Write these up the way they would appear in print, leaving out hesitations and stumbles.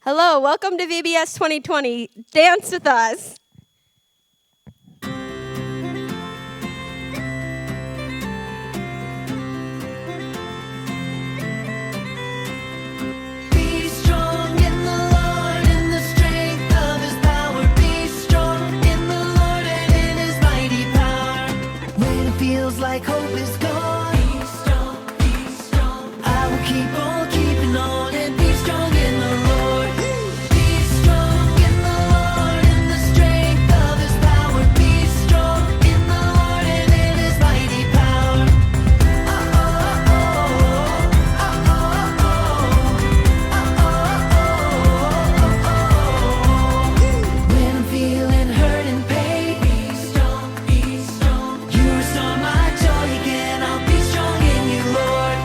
Hello, welcome to VBS 2020. Dance with us. Be strong in the Lord, in the strength of His power. Be strong in the Lord and in His mighty power. When it feels like hope is gone, be strong, be strong. I will keep on keeping on and be strong in the Lord. Be strong in the Lord, in the strength of His power. Be strong in the Lord and in His mighty power. When I'm feeling hurt and pain, be strong, be strong. You restore my joy again. I'll be strong in you, Lord.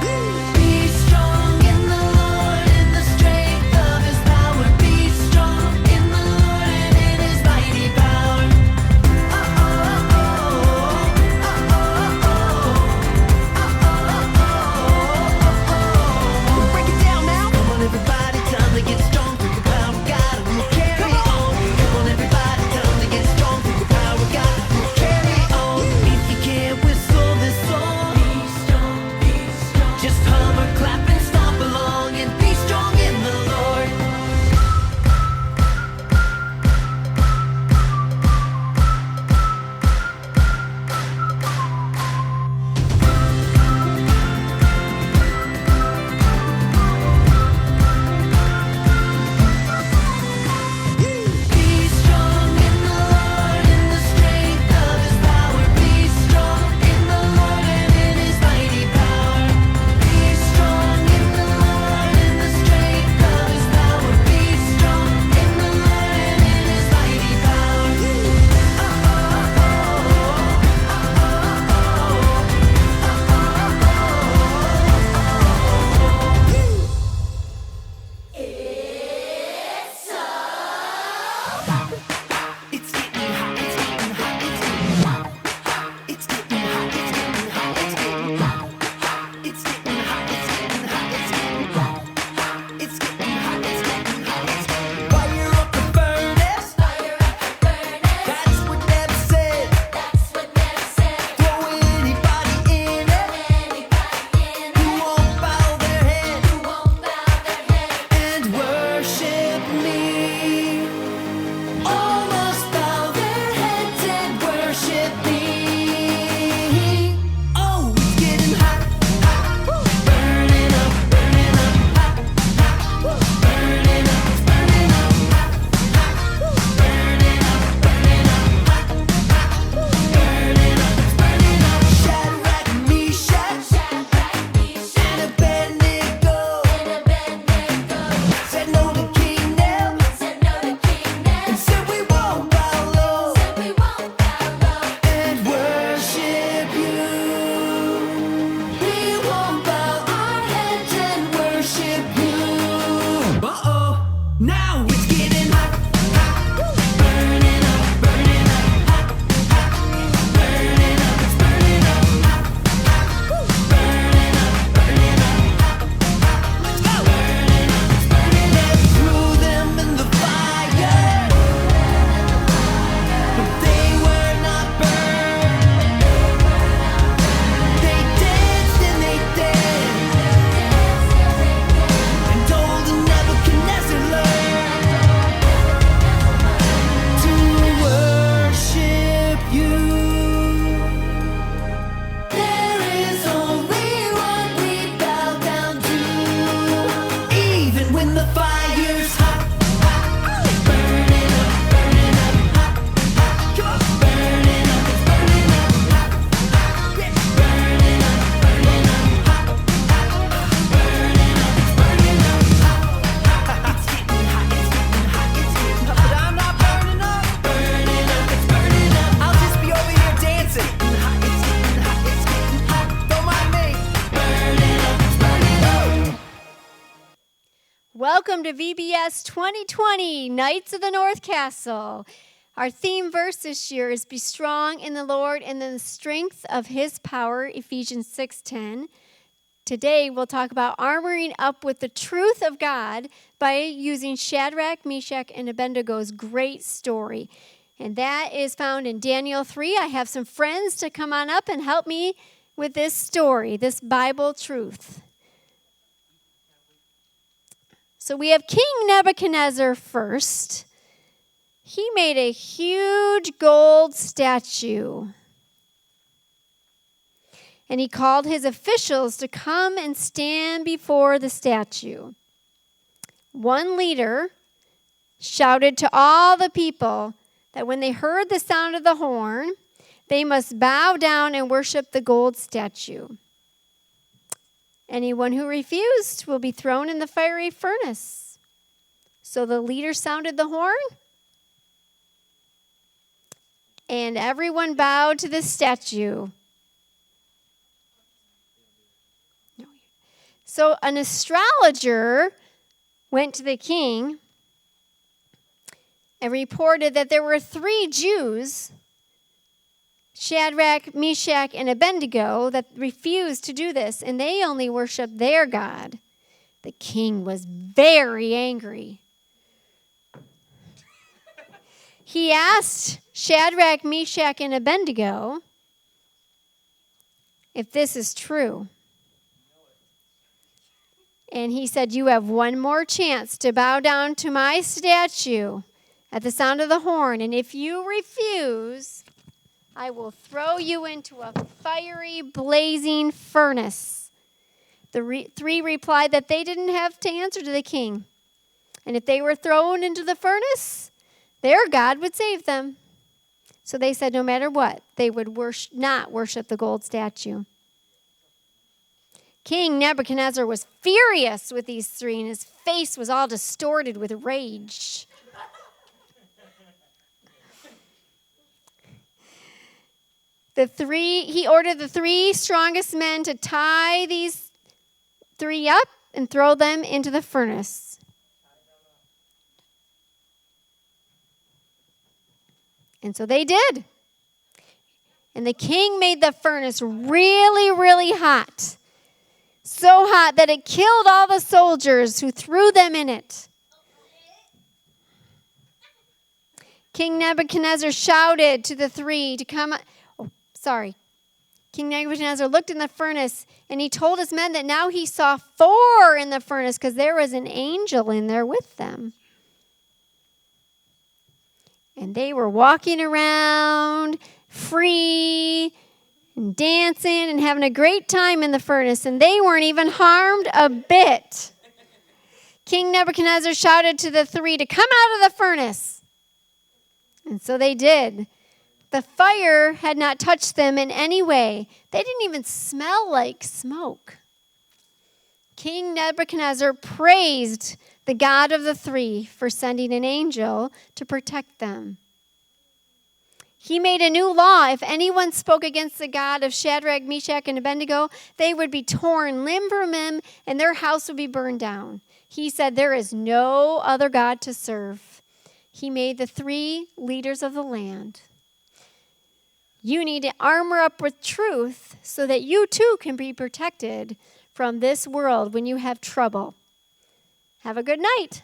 Be strong in the Lord, in the strength of His power. Be strong in the Lord and in His mighty power. Break it down now. Come on, everybody, time to get strong through the power of God. We'll carry on. Come on, everybody, time to get strong through the power of God. We'll carry on. If you can't whistle this song, be strong, be strong. Just hum or clap and stomp along and be strong in the Lord. Be strong in the Lord, in the strength of His power. Be strong in the Lord and in His mighty power. Be strong in the Lord, in the strength of His power. Be strong in the Lord and in His mighty power. It's getting hot, it's getting hot, it's getting hot. It's getting hot, it's getting hot, it's getting hot. It's getting hot, it's getting hot, it's getting hot. It's getting hot, it's getting hot, it's getting hot. Fire up the furnace. Fire up the furnace. That's what Deb said. That's what Deb said. Throw anybody in it. Who won't bow their head. Who won't bow their head. And worship me. All must bow their heads and worship me. Oh, it's getting hot, hot, burning up, hot, hot, burning up, it's burning up, hot, hot, burning up, hot, hot, burning up, it's burning up. Shadrach, Meshach, and Abednego said no to King Neb. And said we won't bow low and worship you. We won't bow our heads and worship you. Now it's getting hot, hot, burning up, hot, hot, burning up, it's burning up, hot, hot, burning up, hot, hot, let's go, burning up, it's burning up. They threw them in the fire. But they were not burned. They danced and they danced and told Nebuchadnezzar to worship you. There is only one we bow down to, even when the fire's hot, hot, burning up, hot, hot, come on, burning up, it's burning up, hot, hot, yeah, burning up, hot, hot, burning up, it's burning up, hot, hot, it's getting hot, it's getting hot, it's getting hot, but I'm not burning up, it's burning up, I'll just be over here dancing, hot, it's getting hot, it's getting hot, don't mind me, burning up, it's burning up. Welcome to VBS 2020, Knights of the North Castle. Our theme verse this year is Be strong in the Lord and in the strength of His power, Ephesians 6:10. today we'll talk about armoring up with the truth of God by using Shadrach, Meshach, and Abednego's great story. And that is found in Daniel 3. I have some friends to come on up and help me with this story, this Bible truth. So we have King Nebuchadnezzar first. He made a huge gold statue. And he called his officials to come and stand before the statue. One leader shouted to all the people that when they heard the sound of the horn, they must bow down and worship the gold statue. Anyone who refused will be thrown in the fiery furnace. So the leader sounded the horn, and everyone bowed to the statue. So an astrologer went to the king and reported that there were 3 Jews, Shadrach, Meshach, and Abednego, that refused to do this, and they only worshiped their God. The king was very angry. He asked Shadrach, Meshach, and Abednego if this is true. And he said, "You have one more chance to bow down to my statue at the sound of the horn, and if you refuse, I will throw you into a fiery, blazing furnace." The 3 replied that they didn't have to answer to the king. And if they were thrown into the furnace, their God would save them. So they said no matter what, they would not worship the gold statue. King Nebuchadnezzar was furious with these 3, and his face was all distorted with rage. He ordered the 3 strongest men to tie these 3 up and throw them into the furnace. And so they did. And the king made the furnace really, really hot. So hot that it killed all the soldiers who threw them in it. King Nebuchadnezzar shouted to the 3 to come. King Nebuchadnezzar looked in the furnace, and he told his men that now he saw 4 in the furnace because there was an angel in there with them. And they were walking around free and dancing and having a great time in the furnace, and they weren't even harmed a bit. King Nebuchadnezzar shouted to the 3 to come out of the furnace. And so they did. The fire had not touched them in any way. They didn't even smell like smoke. King Nebuchadnezzar praised the God of the 3 for sending an angel to protect them. He made a new law. If anyone spoke against the God of Shadrach, Meshach, and Abednego, they would be torn limb from limb, and their house would be burned down. He said there is no other God to serve. He made the 3 leaders of the land. You need to armor up with truth so that you too can be protected from this world when you have trouble. Have a good night.